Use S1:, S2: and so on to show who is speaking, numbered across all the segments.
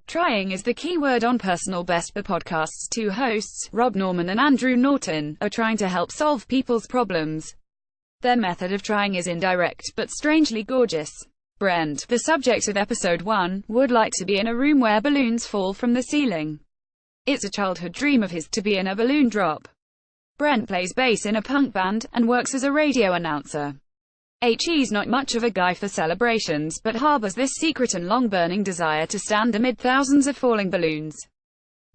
S1: Trying is the key word on Personal Best. The podcast's two hosts, Rob Norman and Andrew Norton, are trying to help solve people's problems. Their method of trying is indirect, but strangely gorgeous. Brent, the subject of episode 1, would like to be in a room where balloons fall from the ceiling. It's a childhood dream of his to be in a balloon drop. Brent plays bass in a punk band, and works as a radio announcer. He's not much of a guy for celebrations, but harbors this secret and long-burning desire to stand amid thousands of falling balloons.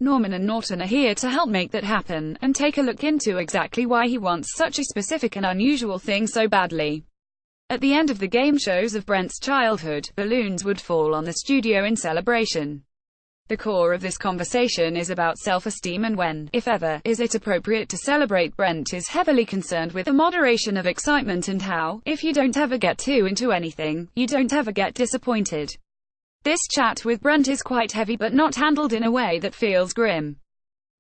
S1: Norman and Norton are here to help make that happen, and take a look into exactly why he wants such a specific and unusual thing so badly. At the end of the game shows of Brent's childhood, balloons would fall on the studio in celebration. The core of this conversation is about self-esteem and when, if ever, is it appropriate to celebrate. Brent is heavily concerned with the moderation of excitement and how, if you don't ever get too into anything, you don't ever get disappointed. This chat with Brent is quite heavy but not handled in a way that feels grim.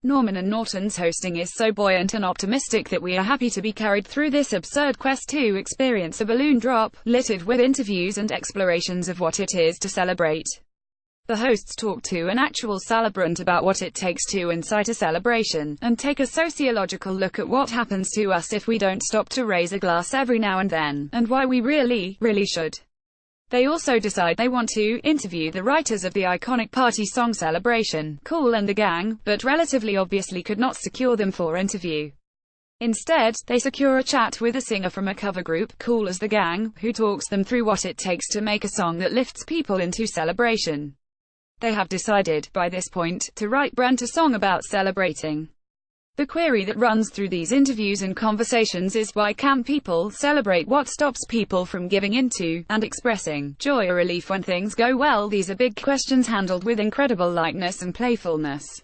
S1: Norman and Norton's hosting is so buoyant and optimistic that we are happy to be carried through this absurd quest to experience a balloon drop, littered with interviews and explorations of what it is to celebrate. The hosts talk to an actual celebrant about what it takes to incite a celebration, and take a sociological look at what happens to us if we don't stop to raise a glass every now and then, and why we really should. They also decide they want to interview the writers of the iconic party song Celebration, Kool and the Gang, but relatively obviously could not secure them for interview. Instead, they secure a chat with a singer from a cover group, Kool as the Gang, who talks them through what it takes to make a song that lifts people into celebration. They have decided, by this point, to write Brent a song about celebrating. The query that runs through these interviews and conversations is, why can't people celebrate? What stops people from giving into, and expressing, joy or relief when things go well? These are big questions handled with incredible lightness and playfulness.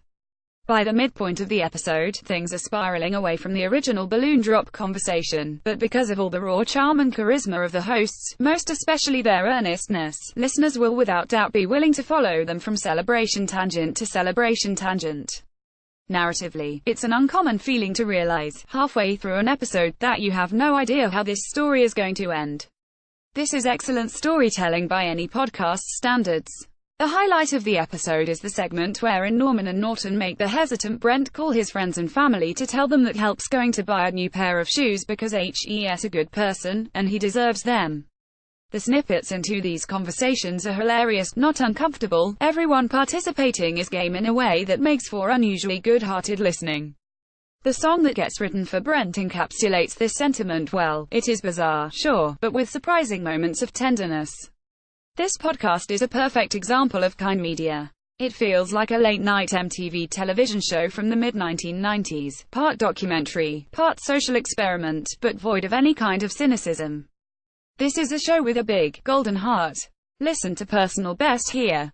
S1: By the midpoint of the episode, things are spiraling away from the original balloon drop conversation, but because of all the raw charm and charisma of the hosts, most especially their earnestness, listeners will without doubt be willing to follow them from celebration tangent to celebration tangent. Narratively, it's an uncommon feeling to realize, halfway through an episode, that you have no idea how this story is going to end. This is excellent storytelling by any podcast standards. The highlight of the episode is the segment wherein Norman and Norton make the hesitant Brent call his friends and family to tell them that help's going to buy a new pair of shoes because he's a good person, and he deserves them. The snippets into these conversations are hilarious, not uncomfortable. Everyone participating is game in a way that makes for unusually good-hearted listening. The song that gets written for Brent encapsulates this sentiment well. It is bizarre, sure, but with surprising moments of tenderness. This podcast is a perfect example of kind media. It feels like a late-night MTV television show from the mid-1990s, part documentary, part social experiment, but void of any kind of cynicism. This is a show with a big, golden heart. Listen to Personal Best here.